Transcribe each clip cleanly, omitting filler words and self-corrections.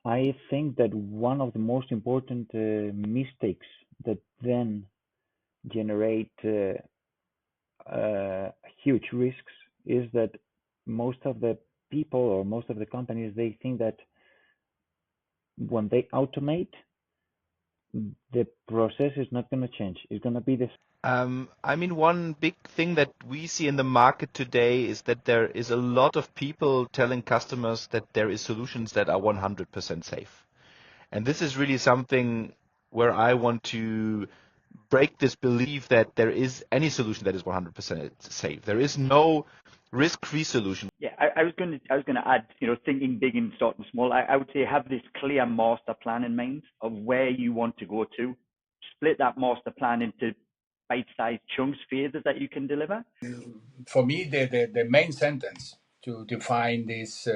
I think that one of the most important mistakes that then generate huge risks is that most of the people or most of the companies they think that when they automate, the process is not going to change. It's going to be the One big thing that we see in the market today is that there is a lot of people telling customers that there is solutions that are 100% safe. And this is really something where I want to break this belief that there is any solution that is 100% safe. There is no risk-free solution. Yeah, I was going to add, thinking big and starting small. I would say have this clear master plan in mind of where you want to go to. Split that master plan into bite-sized chunks, phases that you can deliver. For me, the main sentence to define this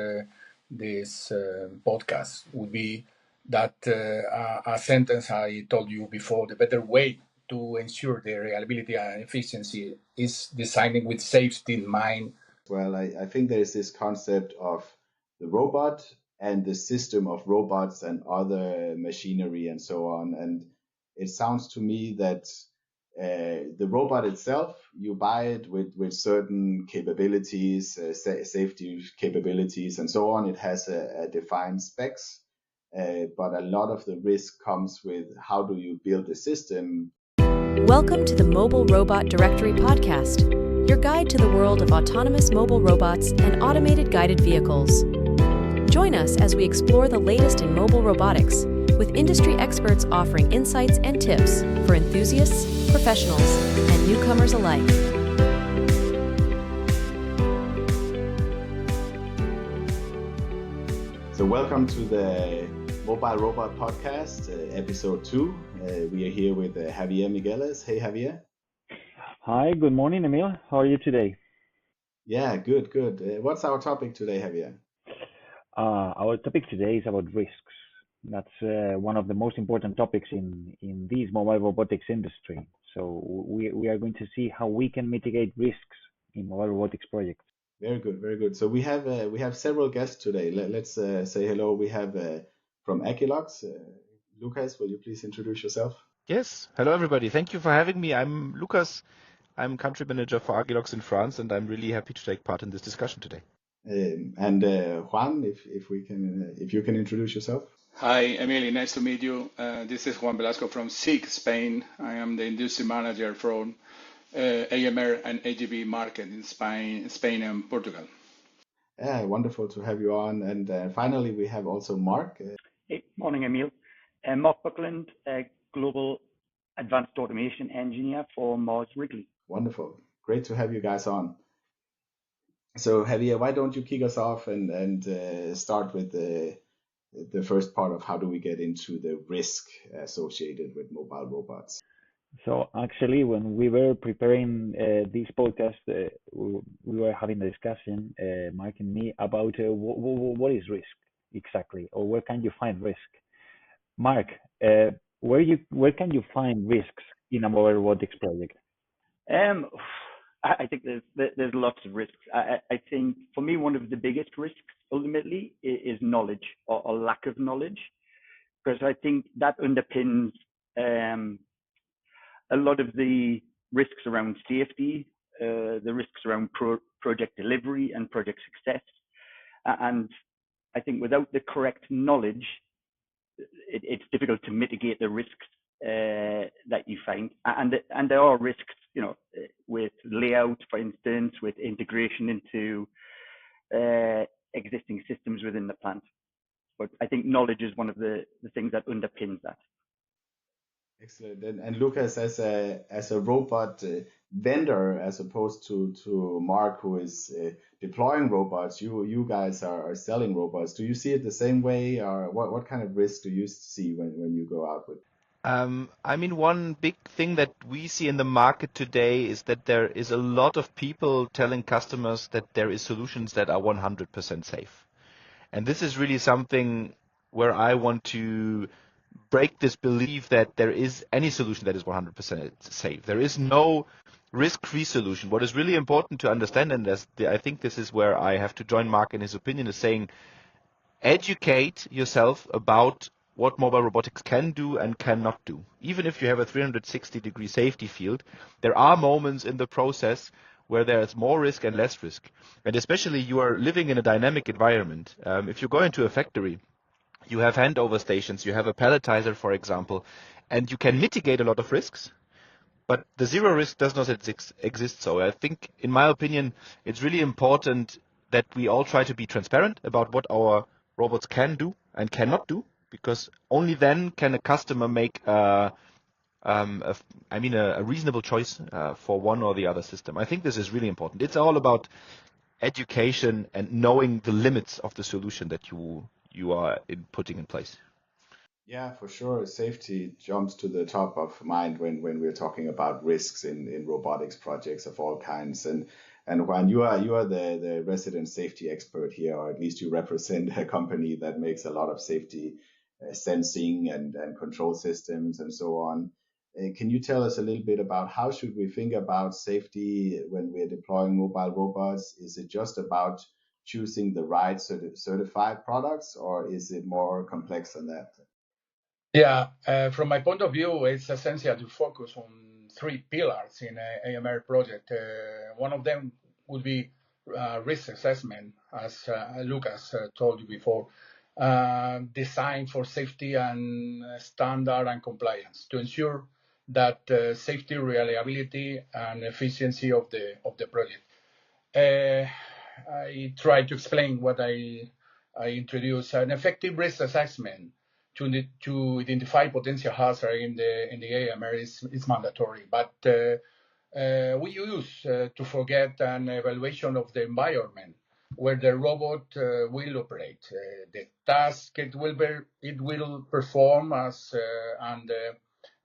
podcast would be that a sentence I told you before: the better way to ensure the reliability and efficiency is designing with safety in mind. Well, I think there's this concept of the robot and the system of robots and other machinery and so on. And it sounds to me that the robot itself, you buy it with certain capabilities, safety capabilities and so on. It has a defined specs, but a lot of the risk comes with how do you build the system. Welcome to the Mobile Robot Directory Podcast, your guide to the world of autonomous mobile robots and automated guided vehicles. Join us as we explore the latest in mobile robotics, with industry experts offering insights and tips for enthusiasts, professionals, and newcomers alike. So welcome to the Mobile Robot Podcast, episode 2. We are here with Javier Miguélez. Hey, Javier. Hi, good morning, Emil. How are you today? Yeah, good. What's our topic today, Javier? Our topic today is about risks. That's one of the most important topics in this mobile robotics industry. So we are going to see how we can mitigate risks in mobile robotics projects. Very good. So we have several guests today. Let's say hello. We have from Agilox, Lukas. Will you please introduce yourself? Yes. Hello, everybody. Thank you for having me. I'm Lukas. I'm country manager for Agilox in France, and I'm really happy to take part in this discussion today. And Juan, if you can introduce yourself. Hi, Emil. Nice to meet you. This is Juan Velasco from SIG, Spain. I am the industry manager from AMR and AGV market in Spain and Portugal. Yeah, wonderful to have you on. And finally, we have also Mark. Hey, morning, Emil. Mark Buckland, Global Advanced Automation Engineer for Mars Wrigley. Wonderful. Great to have you guys on. So, Javier, why don't you kick us off and start with the first part of how do we get into the risk associated with mobile robots? So actually, when we were preparing this podcast, we were having a discussion, Mark and me, about what is risk exactly, or where can you find risk? Mark, where can you find risks in a mobile robotics project? I think there's lots of risks. I think for me, one of the biggest risks ultimately is knowledge or lack of knowledge, because I think that underpins a lot of the risks around safety, the risks around project delivery and project success. And I think without the correct knowledge, it's difficult to mitigate the risks that you find. And there are risks, with layout, for instance, with integration into existing systems within the plant. But I think knowledge is one of the things that underpins that. Excellent. And Lukas, as a robot vendor, as opposed to Mark, who is deploying robots, you guys are selling robots. Do you see it the same way, or what kind of risk do you see when you go out with? One big thing that we see in the market today is that there is a lot of people telling customers that there is solutions that are 100% safe. And this is really something where I want to break this belief that there is any solution that is 100% safe. There is no risk-free solution. What is really important to understand, and I think this is where I have to join Mark in his opinion, is saying educate yourself about what mobile robotics can do and cannot do. Even if you have a 360-degree safety field, there are moments in the process where there is more risk and less risk. And especially you are living in a dynamic environment. If you go into a factory, you have handover stations, you have a palletizer, for example, and you can mitigate a lot of risks. But the zero risk does not exist. So I think, in my opinion, it's really important that we all try to be transparent about what our robots can do and cannot do, because only then can a customer make a reasonable choice for one or the other system. I think this is really important. It's all about education and knowing the limits of the solution that you are putting in place. Yeah, for sure. Safety jumps to the top of mind when we're talking about risks in robotics projects of all kinds. And Juan, you are the resident safety expert here, or at least you represent a company that makes a lot of safety sensing and control systems and so on. Can you tell us a little bit about how should we think about safety when we're deploying mobile robots? Is it just about choosing the right certified products, or is it more complex than that? Yeah, from my point of view, it's essential to focus on three pillars in an AMR project. One of them would be risk assessment, as Lukas told you before, design for safety and standard and compliance to ensure that safety, reliability, and efficiency of the project. I try to explain what I introduce. An effective risk assessment to identify potential hazard in the AMR is mandatory, but we use to forget an evaluation of the environment where the robot will operate, the task it will perform and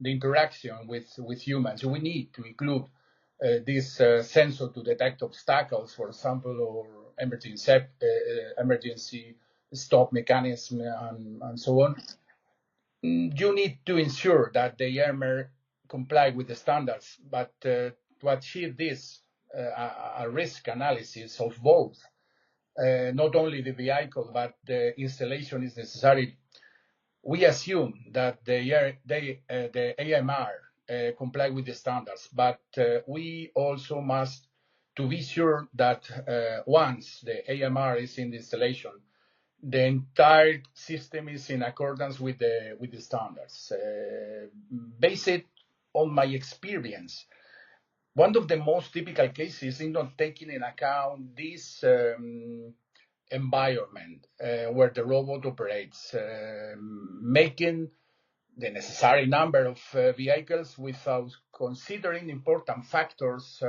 the interaction with humans. So we need to include this sensor to detect obstacles, for example, or emergency stop mechanism and so on. You need to ensure that the armor comply with the standards, but to achieve this, a risk analysis of both, not only the vehicle, but the installation is necessary. We assume that the AMR comply with the standards, but we also must to be sure that once the AMR is in the installation, the entire system is in accordance with the standards. Based on my experience, one of the most typical cases is not taking in account this environment where the robot operates, making the necessary number of vehicles without considering important factors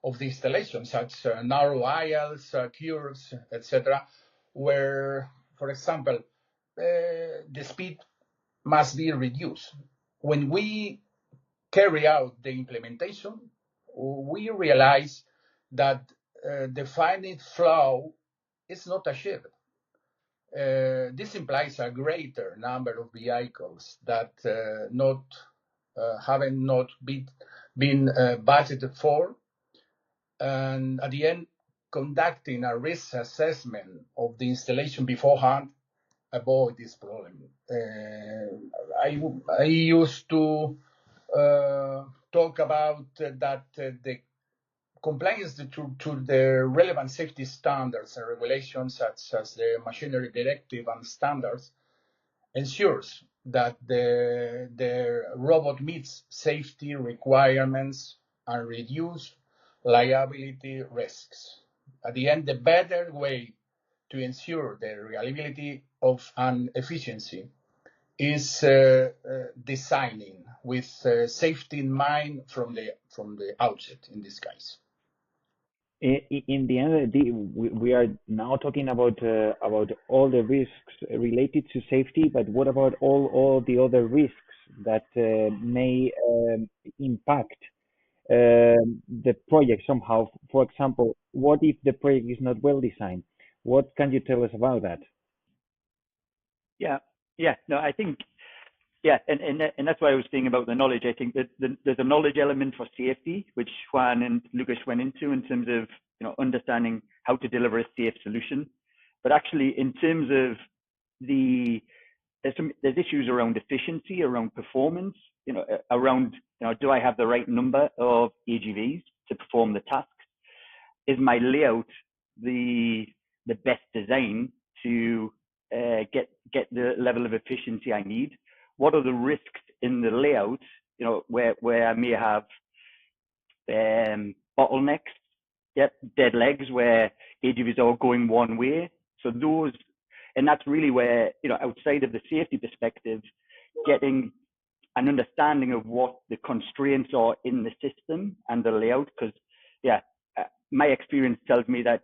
of the installation, such as narrow aisles, curves, etc., where, for example, the speed must be reduced. When we carry out the implementation, we realize that the finite flow is not achieved. This implies a greater number of vehicles that haven't not been budgeted for, and at the end, conducting a risk assessment of the installation beforehand avoid this problem. I used to talk about that the compliance to the relevant safety standards and regulations, such as the Machinery Directive and standards, ensures that the robot meets safety requirements and reduce liability risks. At the end, the better way to ensure the reliability of and efficiency is designing with safety in mind from the outset in this case. In the end of the day, we are now talking about all the risks related to safety, but what about all the other risks that may impact the project somehow? For example, what if the project is not well designed? What can you tell us about that? Yeah, no, I think, and that's why I was saying about the knowledge. I think that there's a knowledge element for safety, which Juan and Lukas went into in terms of understanding how to deliver a safe solution. But actually, in terms of there's issues around efficiency, around performance, around, do I have the right number of AGVs to perform the tasks? Is my layout the best design to get the level of efficiency I need? What are the risks in the layout, where I may have bottlenecks, dead legs, where AGVs are going one way. So those, and that's really where, outside of the safety perspective, getting an understanding of what the constraints are in the system and the layout, because my experience tells me that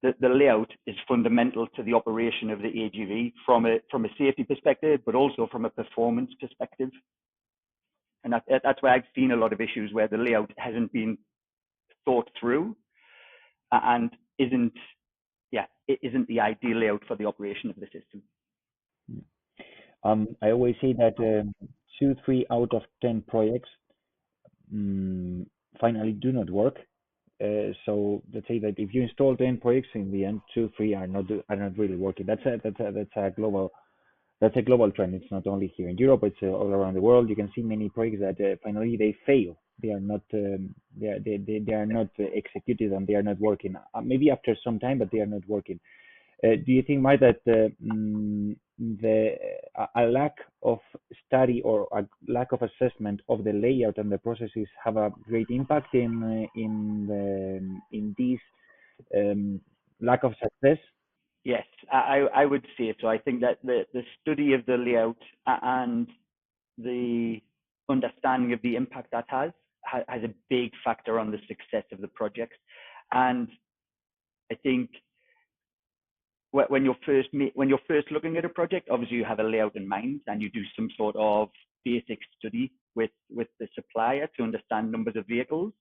the layout is fundamental to the operation of the AGV from a safety perspective, but also from a performance perspective. And that's why I've seen a lot of issues where the layout hasn't been thought through and isn't the ideal layout for the operation of the system. I always say that 2-3 out of 10 projects finally do not work. So let's say that if you install 10 projects, in the end 2-3 are not really working. That's a global trend. It's not only here in Europe; it's all around the world. You can see many projects that finally they fail. They are not they are not executed and they are not working. Maybe after some time, but they are not working. Do you think, Mark, that a lack of study or a lack of assessment of the layout and the processes have a great impact in this lack of success? Yes, I would say so. I think that the study of the layout and the understanding of the impact that has a big factor on the success of the projects. And I think when you're first looking at a project, obviously you have a layout in mind and you do some sort of basic study with the supplier to understand numbers of vehicles.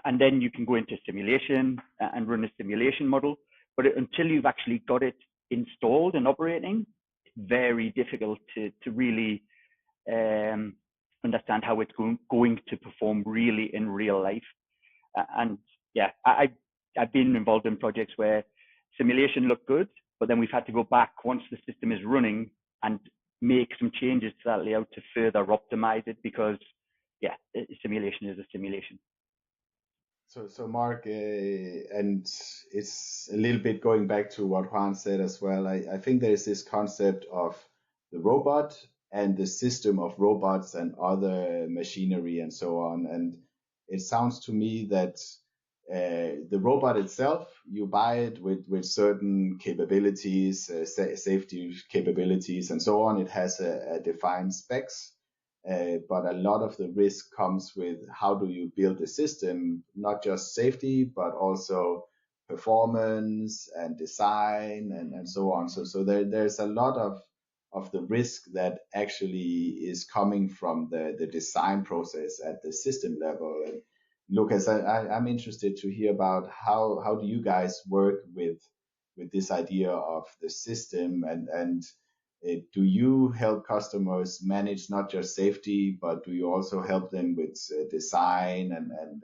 And then you can go into simulation and run a simulation model. But until you've actually got it installed and operating, it's very difficult to really understand how it's going to perform really in real life. And I've been involved in projects where simulation looked good, but then we've had to go back once the system is running and make some changes to that layout to further optimize it, because simulation is a simulation. So Mark, and it's a little bit going back to what Juan said as well. I think there's this concept of the robot and the system of robots and other machinery and so on. And it sounds to me that the robot itself, you buy it with certain capabilities, safety capabilities and so on. It has a defined specs. But a lot of the risk comes with how do you build a system, not just safety, but also performance and design and so on. So there's a lot of the risk that actually is coming from the design process at the system level. And Lukas, I'm interested to hear about how do you guys work with this idea of the system and do you help customers manage not just safety, but do you also help them with design and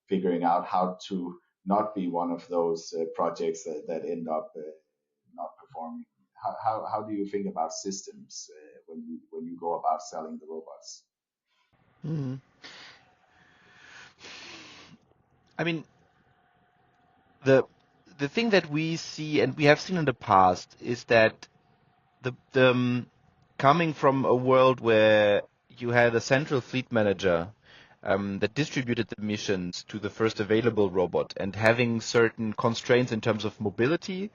figuring out how to not be one of those projects that end up not performing? How do you think about systems when you go about selling the robots? Mm. I mean, the thing that we see and we have seen in the past is that the coming from a world where you had a central fleet manager that distributed the missions to the first available robot and having certain constraints in terms of mobility,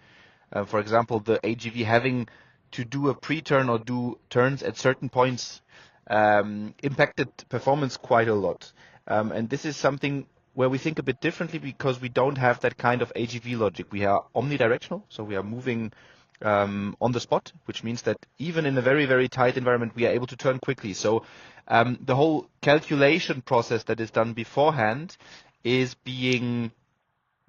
for example, the AGV having to do a pre-turn or do turns at certain points impacted performance quite a lot. And this is something where we think a bit differently because we don't have that kind of AGV logic. We are omnidirectional, so we are moving on the spot, which means that even in a very, very tight environment, we are able to turn quickly. So the whole calculation process that is done beforehand is being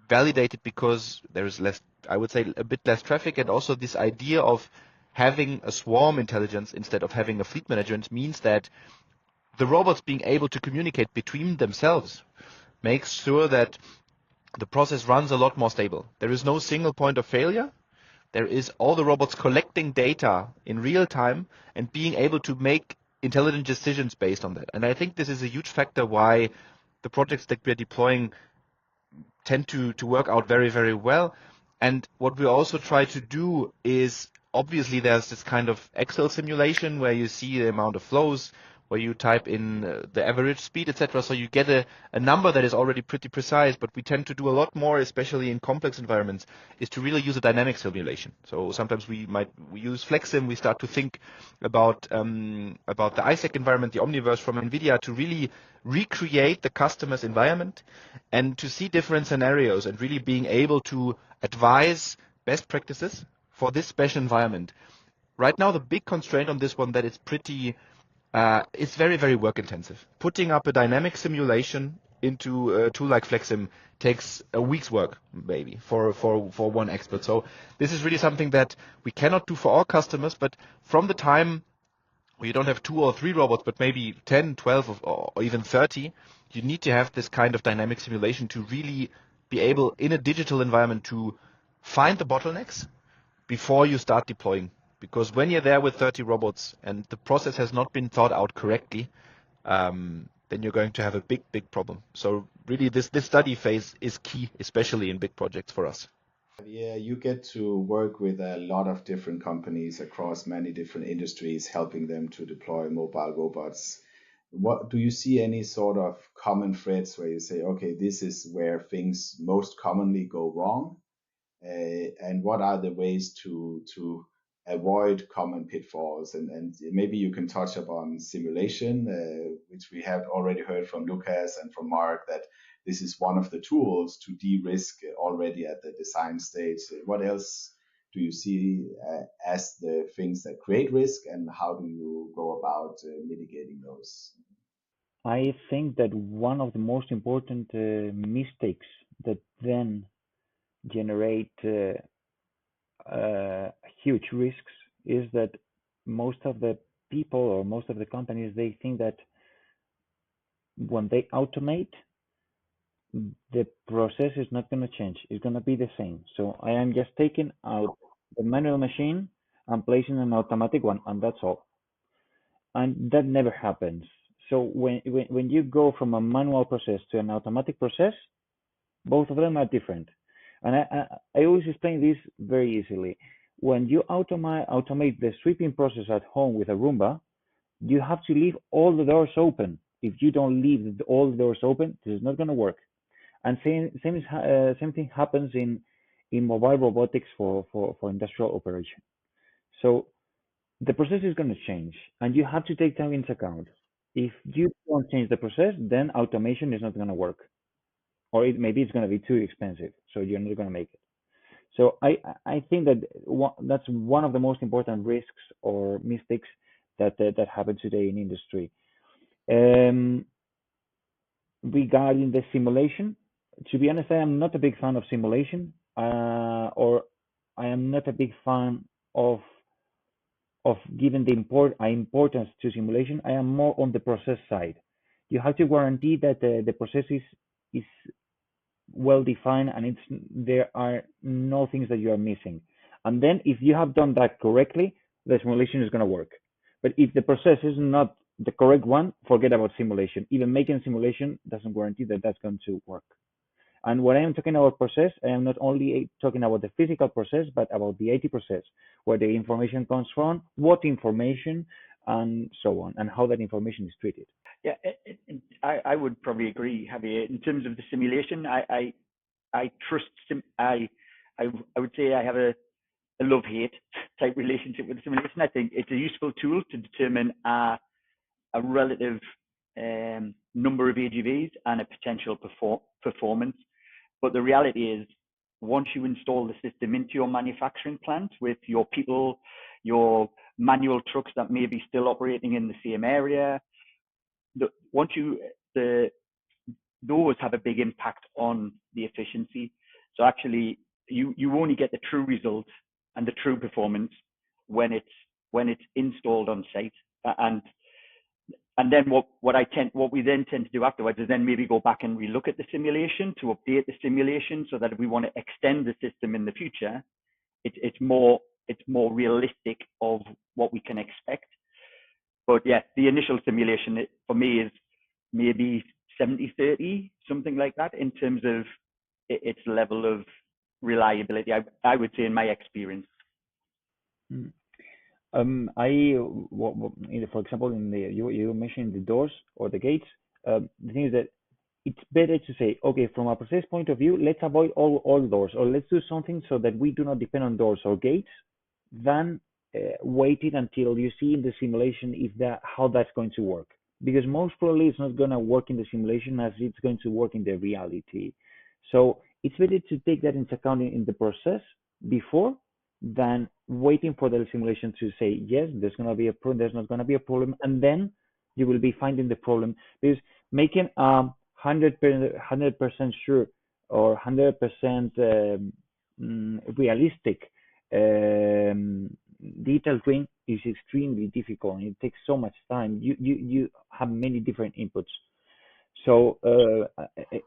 validated because there is less, I would say, a bit less traffic, and also this idea of having a swarm intelligence instead of having a fleet management means that the robots being able to communicate between themselves makes sure that the process runs a lot more stable. There is no single point of failure. There is all the robots collecting data in real time and being able to make intelligent decisions based on that. And I think this is a huge factor why the projects that we're deploying tend to work out very, very well. And what we also try to do is, obviously there's this kind of Excel simulation where you see the amount of flows, where you type in the average speed, etc. So you get a number that is already pretty precise, but we tend to do a lot more, especially in complex environments, is to really use a dynamic simulation. So sometimes we use FlexSim, we start to think about the ISAC environment, the Omniverse from NVIDIA, to really recreate the customer's environment and to see different scenarios and really being able to advise best practices for this special environment. Right now, the big constraint on this one that it's it's very, very work intensive. Putting up a dynamic simulation into a tool like FlexSim takes a week's work, maybe, for one expert. So this is really something that we cannot do for all customers, but from the time where you don't have 2 or 3 robots, but maybe 10, 12, or even 30, you need to have this kind of dynamic simulation to really be able, in a digital environment, to find the bottlenecks before you start deploying. Because when you're there with 30 robots and the process has not been thought out correctly, then you're going to have a big, big problem. So really this study phase is key, especially in big projects for us. Yeah, you get to work with a lot of different companies across many different industries, helping them to deploy mobile robots. What do you see any sort of common threads where you say, okay, this is where things most commonly go wrong? And what are the ways to avoid common pitfalls? And maybe you can touch upon simulation, which we have already heard from Lukas and from Mark, that this is one of the tools to de-risk already at the design stage. What else do you see as the things that create risk, and how do you go about mitigating those? I think that one of the most important mistakes that then generate huge risks is that most of the people or most of the companies, they think that when they automate, the process is not going to change. It's going to be the same. So I am just taking out the manual machine and placing an automatic one, and that's all. And that never happens. So when you go from a manual process to an automatic process, both of them are different. And I always explain this very easily. When you automate the sweeping process at home with a Roomba, you have to leave all the doors open. If you don't leave all the doors open, this is not going to work. And same thing happens in mobile robotics for industrial operation. So the process is going to change, and you have to take that into account. If you don't change the process, then automation is not going to work, or maybe it's going to be too expensive, so you're not going to make it. So I think that that's one of the most important risks or mistakes that happen today in industry. Regarding the simulation, to be honest, I am not a big fan of simulation, or I am not a big fan of giving the importance to simulation. I am more on the process side. You have to guarantee that the process is well defined and there are no things that you are missing. And then if you have done that correctly, the simulation is going to work. But if the process is not the correct one, forget about simulation. Even making simulation doesn't guarantee that that's going to work. And when I am talking about process, I am not only talking about the physical process, but about the IT process, where the information comes from, what information, and so on, and how that information is treated. Yeah, I would probably agree, Javier. In terms of the simulation, I trust. I would say I have a love-hate type relationship with the simulation. I think it's a useful tool to determine a relative number of AGVs and a potential performance. But the reality is, once you install the system into your manufacturing plant with your people, your manual trucks that may be still operating in the same area, those have a big impact on the efficiency. So actually, you only get the true result and the true performance when it's installed on site. And And then what we then tend to do afterwards is then maybe go back and relook at the simulation to update the simulation so that if we want to extend the system in the future, it's more realistic of what we can expect. But yeah, the initial simulation for me is maybe 70-30, something like that, in terms of its level of reliability, I would say, in my experience. For example, you mentioned the doors or the gates. The thing is that it's better to say, okay, from a process point of view, let's avoid all doors, or let's do something so that we do not depend on doors or gates, than waiting until you see in the simulation how that's going to work. Because most probably it's not going to work in the simulation as it's going to work in the reality. So it's better to take that into account in the process before than waiting for the simulation to say, yes, there's going to be a problem, there's not going to be a problem, and then you will be finding the problem. Because making 100% sure or 100% realistic detailed twin is extremely difficult, and it takes so much time. You have many different inputs. So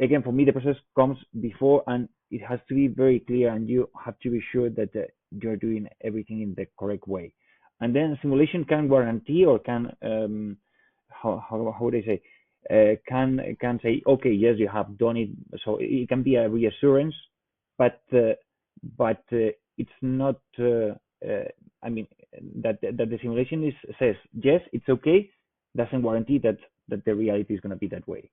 again, for me, the process comes before, and it has to be very clear, and you have to be sure that you're doing everything in the correct way. And then simulation can guarantee, or can how would I say, can say, okay, yes, you have done it. So it can be a reassurance, but it's not. I mean, that the simulation says yes, it's okay, doesn't guarantee that the reality is going to be that way.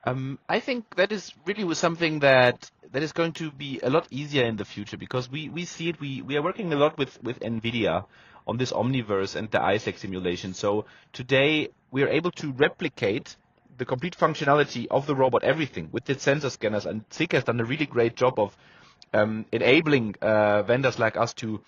I think that is really something that is going to be a lot easier in the future, because we see it. We are working a lot with NVIDIA on this Omniverse and the Isaac simulation. So today we are able to replicate the complete functionality of the robot, everything with its sensor scanners, and SICK has done a really great job of enabling vendors like us to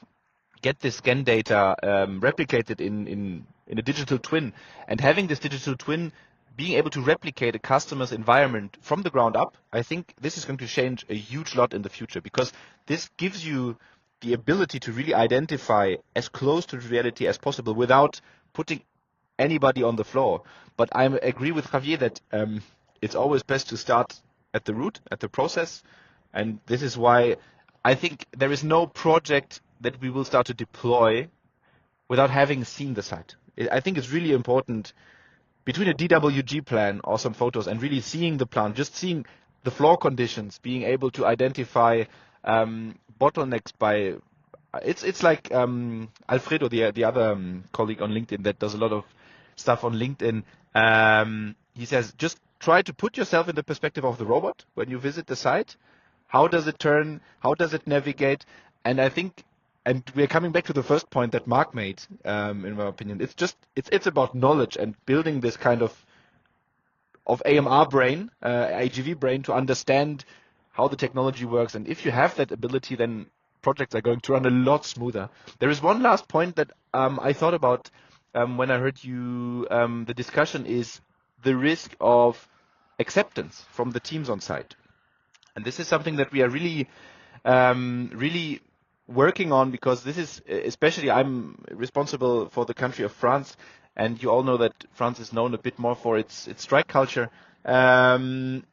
get this scan data replicated in a digital twin, and having this digital twin being able to replicate a customer's environment from the ground up. I think this is going to change a huge lot in the future, because this gives you the ability to really identify as close to reality as possible without putting anybody on the floor. But I agree with Javier that it's always best to start at the root, at the process. And this is why I think there is no project that we will start to deploy without having seen the site. I think it's really important, between a DWG plan or some photos and really seeing the plant, just seeing the floor conditions, being able to identify bottlenecks by, it's like Alfredo, the other colleague on LinkedIn that does a lot of stuff on LinkedIn. He says, just try to put yourself in the perspective of the robot when you visit the site. How does it turn? How does it navigate? And I think, and we're coming back to the first point that Mark made, in my opinion. It's about knowledge and building this kind of AMR brain, AGV brain, to understand how the technology works. And if you have that ability, then projects are going to run a lot smoother. There is one last point that I thought about when I heard you. The discussion is the risk of acceptance from the teams on site. And this is something that we are really working on, because this is, especially I'm responsible for the country of France, and you all know that France is known a bit more for its strike culture. The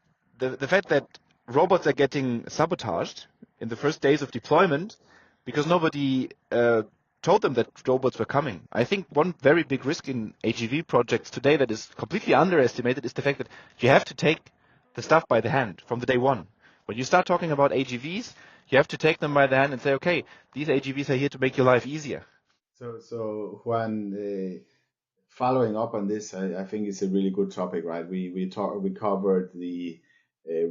fact that robots are getting sabotaged in the first days of deployment because nobody told them that robots were coming. I think one very big risk in AGV projects today that is completely underestimated is the fact that you have to take the stuff by the hand from the day one. When you start talking about AGVs, you have to take them by the hand and say, okay, these AGVs are here to make your life easier. So Juan, following up on this, I think it's a really good topic, right? We covered the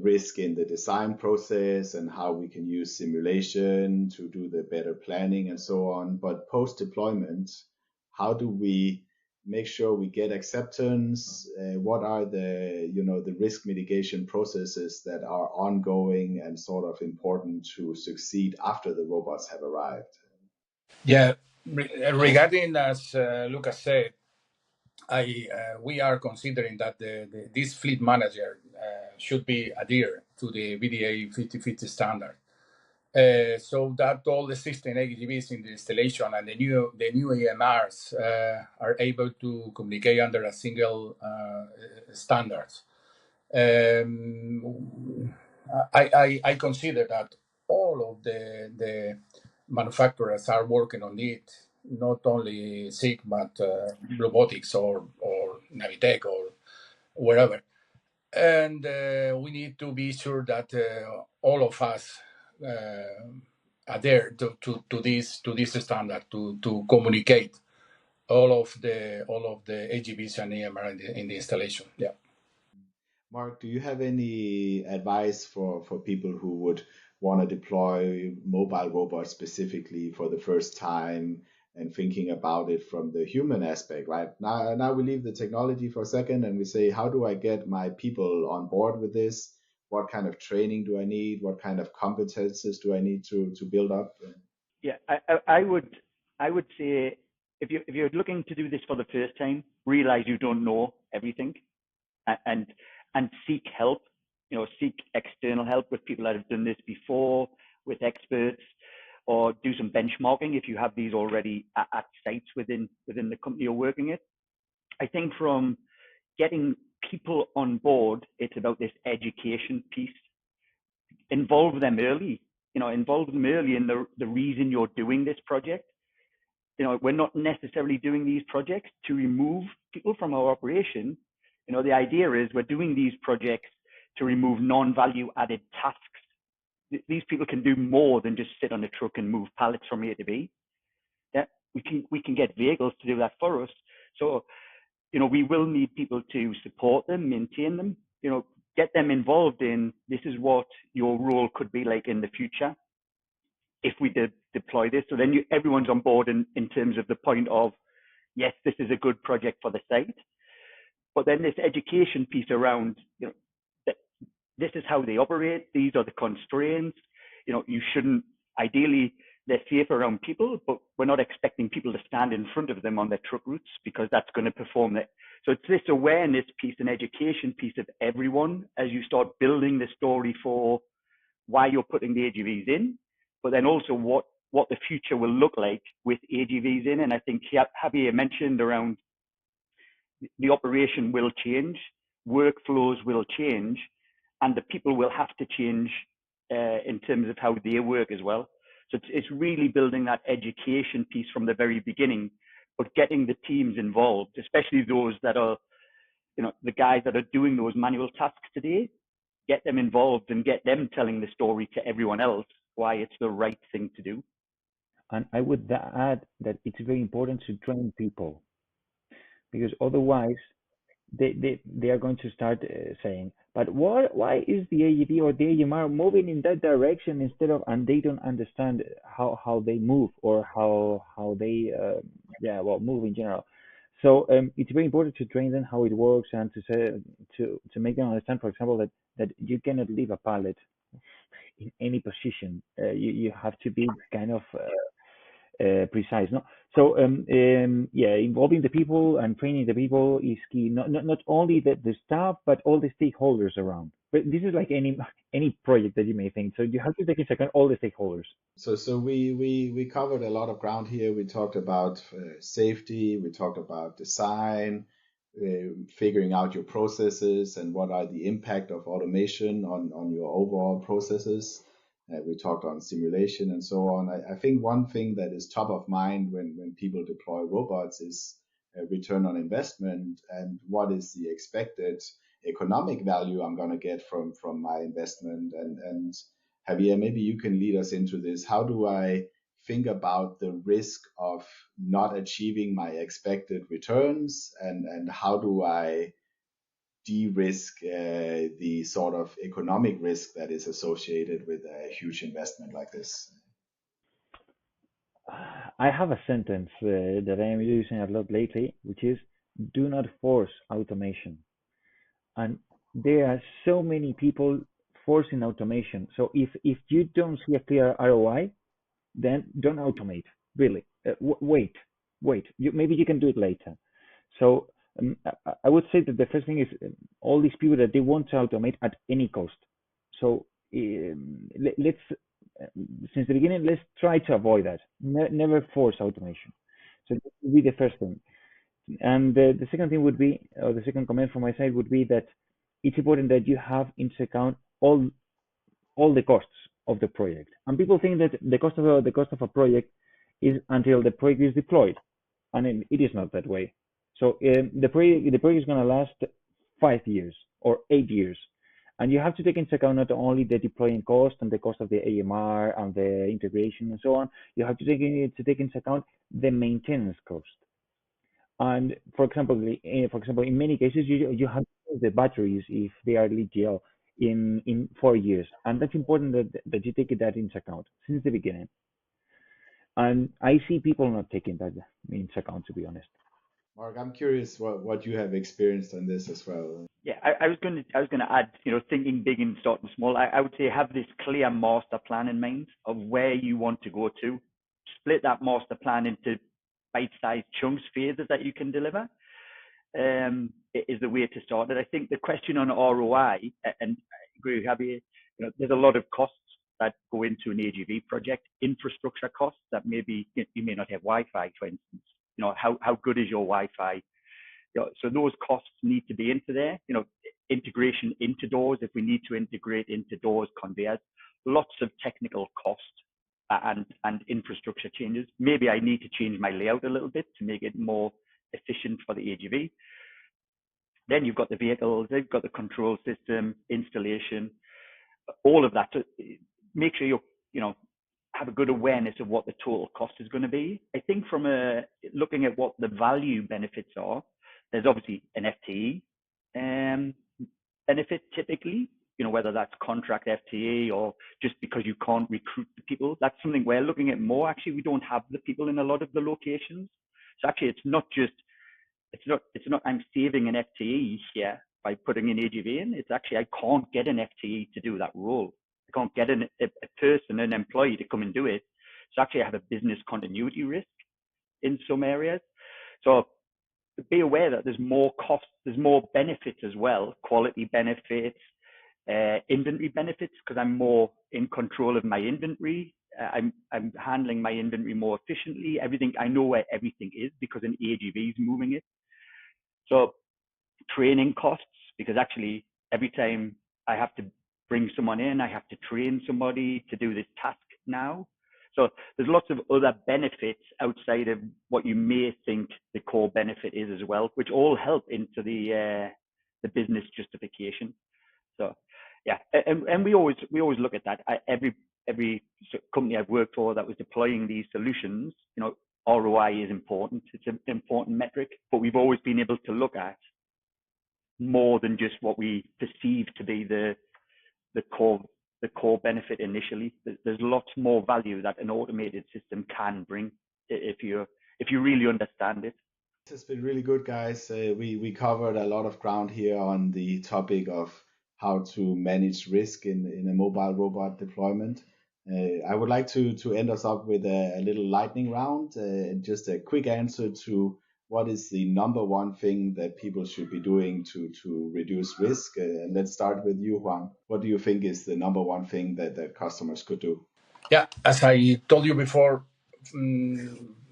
risk in the design process and how we can use simulation to do the better planning and so on. But post deployment, how do we make sure we get acceptance? What are the risk mitigation processes that are ongoing and sort of important to succeed after the robots have arrived? Yeah, regarding, as Lukas said, we are considering that this fleet manager should be adhere to the VDA 5050 standard. so that all the existing AGVs in the installation and the new AMRs are able to communicate under a single standard. I consider that all of the manufacturers are working on it, not only SIG, but robotics or Navitec or wherever. And we need to be sure that all of us adhere to this standard to communicate all of the AGVs and AMR in the installation. Yeah. Mark, do you have any advice for people who would want to deploy mobile robots specifically for the first time and thinking about it from the human aspect, right? Now we leave the technology for a second and we say, how do I get my people on board with this? What kind of training do I need? What kind of competences do I need to build up? Yeah, I would say if you're looking to do this for the first time, realize you don't know everything, and seek help. Seek external help with people that have done this before, with experts, or do some benchmarking if you have these already at sites within the company you're working at. I think from getting people on board, it's about this education piece. Involve them early. Involve them early in the reason you're doing this project. We're not necessarily doing these projects to remove people from our operation. The idea is we're doing these projects to remove non-value added tasks. These people can do more than just sit on a truck and move pallets from A to B. Yeah, we can get vehicles to do that for us. So, we will need people to support them, maintain them, get them involved in this is what your role could be like in the future if we did deploy this. So then everyone's on board in terms of the point of, yes, this is a good project for the site. But then this education piece around, this is how they operate. These are the constraints. You shouldn't, ideally, they're safe around people, but we're not expecting people to stand in front of them on their truck routes because that's going to perform it. So it's this awareness piece and education piece of everyone as you start building the story for why you're putting the AGVs in, but then also what the future will look like with AGVs in. And I think Javier mentioned around the operation will change, workflows will change, and the people will have to change in terms of how they work as well. So it's really building that education piece from the very beginning, but getting the teams involved, especially those that are, the guys that are doing those manual tasks today, get them involved and get them telling the story to everyone else why it's the right thing to do. And I would add that it's very important to train people, because otherwise they are going to start saying, but why is the AGV or the AMR moving in that direction instead of, and they don't understand how they move or how they move in general. So it's very important to train them how it works and to say to make them understand, for example, that you cannot leave a pallet in any position. You have to be kind of precise, no? So involving the people and training the people is key. Not only the staff, but all the stakeholders around. But this is like any project that you may think. So you have to take into account all the stakeholders. So we covered a lot of ground here. We talked about safety. We talked about design, figuring out your processes and what are the impact of automation on your overall processes. We talked on simulation and so on. I think one thing that is top of mind when people deploy robots is return on investment and what is the expected economic value I'm going to get from my investment. And Javier, maybe you can lead us into this. How do I think about the risk of not achieving my expected returns, and how do I de-risk the sort of economic risk that is associated with a huge investment like this? I have a sentence that I am using a lot lately, which is, do not force automation. And there are so many people forcing automation. So if you don't see a clear ROI, then don't automate, really. Wait. Maybe you can do it later. So I would say that the first thing is all these people that they want to automate at any cost. So let's since the beginning, let's try to avoid that. Never force automation. So that would be the first thing. And the second thing would be, or the second comment from my side would be that it's important that you have into account all the costs of the project. And people think that the cost of a project is until the project is deployed, and it is not that way. So the project is going to last 5 years or 8 years, and you have to take into account not only the deploying cost and the cost of the AMR and the integration and so on. You have to take into account the maintenance cost. And for example, in many cases, you have to use the batteries if they are lead GL in 4 years, and that's important that you take that into account since the beginning. And I see people not taking that into account, to be honest. Mark, I'm curious what you have experienced on this as well. Yeah, I was going to add, thinking big and starting small. I would say have this clear master plan in mind of where you want to go to. Split that master plan into bite-sized chunks, phases that you can deliver. Is the way to start it. I think the question on ROI, and I agree with Javier, there's a lot of costs that go into an AGV project, infrastructure costs that maybe you may not have Wi-Fi, for instance. How good is your Wi-Fi? So those costs need to be into there. Integration into doors, if we need to integrate into doors, conveyors, lots of technical costs and infrastructure changes. Maybe I need to change my layout a little bit to make it more efficient for the AGV. Then you've got the vehicles, they've got the control system, installation, all of that. So make sure you have a good awareness of what the total cost is going to be. I think from looking at what the value benefits are, there's obviously an FTE benefit typically, whether that's contract FTE or just because you can't recruit the people. That's something we're looking at more. Actually, we don't have the people in a lot of the locations. So actually, it's not I'm saving an FTE here by putting an AGV in. It's actually I can't get an FTE to do that role. I can't get a person, an employee to come and do it. So actually I have a business continuity risk in some areas. So be aware that there's more costs, there's more benefits as well, quality benefits, inventory benefits, because I'm more in control of my inventory. I'm handling my inventory more efficiently. I know where everything is because an AGV is moving it. So training costs, because actually every time I have to bring someone in, I have to train somebody to do this task now. So there's lots of other benefits outside of what you may think the core benefit is as well, which all help into the business justification. So yeah, and we always look at that. Every company I've worked for that was deploying these solutions, ROI is important. It's an important metric, but we've always been able to look at more than just what we perceive to be the core benefit initially. There's lots more value that an automated system can bring if you really understand it. This has been really good, guys. We covered a lot of ground here on the topic of how to manage risk in a mobile robot deployment. I would like to end us up with a little lightning round, just a quick answer to what is the number one thing that people should be doing to reduce risk. And let's start with you, Juan. What do you think is the number one thing that customers could do? Yeah, as I told you before,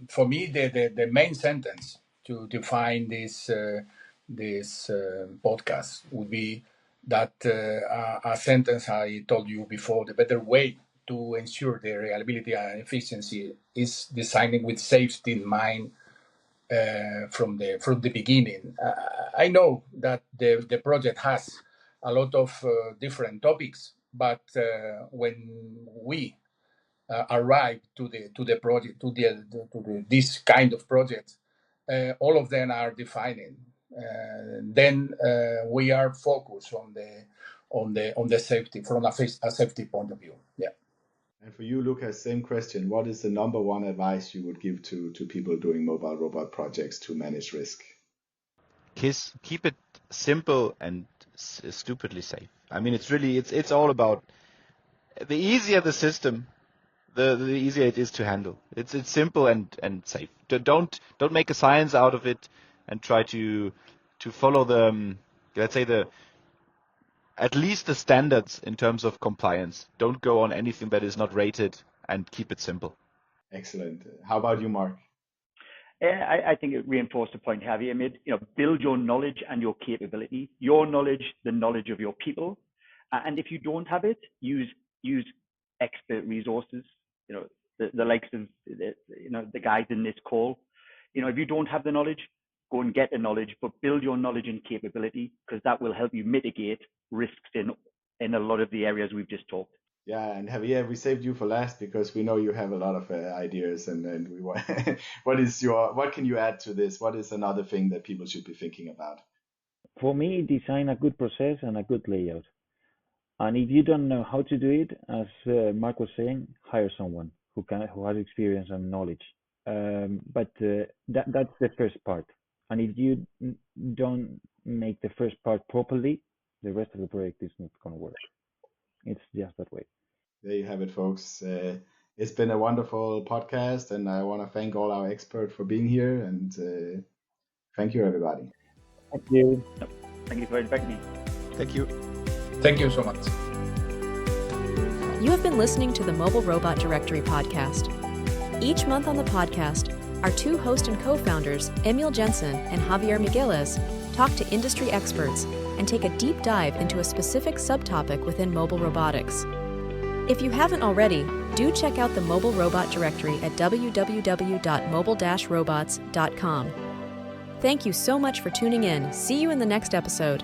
for me, the main sentence to define this podcast would be that a sentence I told you before, the better way to ensure the reliability and efficiency is designing with safety in mind from the beginning. I know that the project has a lot of different topics, but when we arrive to the project, to this kind of project, all of them are defining. Then we are focused on the safety from a safety point of view. Yeah. And for you, Lukas, same question. What is the number one advice you would give to people doing mobile robot projects to manage risk? Keep it simple and stupidly safe. I mean, it's all about the easier the system, the easier it is to handle. It's simple and safe. Don't make a science out of it and try to follow the let's say the at least the standards in terms of compliance. Don't go on anything that is not rated, and keep it simple. Excellent. How about you, Mark? I think it reinforced the point Javier made. Build your knowledge and your capability. Your knowledge, the knowledge of your people, and if you don't have it, use expert resources. The likes of the guys in this call. If you don't have the knowledge, go and get the knowledge, but build your knowledge and capability, because that will help you mitigate risks in a lot of the areas we've just talked. Yeah, and Javier, we saved you for last because we know you have a lot of ideas, and we want. What can you add to this? What is another thing that people should be thinking about? For me, design a good process and a good layout. And if you don't know how to do it, as Mark was saying, hire someone who has experience and knowledge. But that's the first part. And if you don't make the first part properly, the rest of the project is not going to work. It's just that way. There you have it, folks. It's been a wonderful podcast, and I want to thank all our experts for being here. And thank you, everybody. Thank you. Thank you for inviting me. Thank you. Thank you so much. You have been listening to the Mobile Robot Directory podcast. Each month on the podcast, our two host and co-founders, Emil Jensen and Javier Miguélez, talk to industry experts and take a deep dive into a specific subtopic within mobile robotics. If you haven't already, do check out the Mobile Robot Directory at www.mobile-robots.com. Thank you so much for tuning in. See you in the next episode.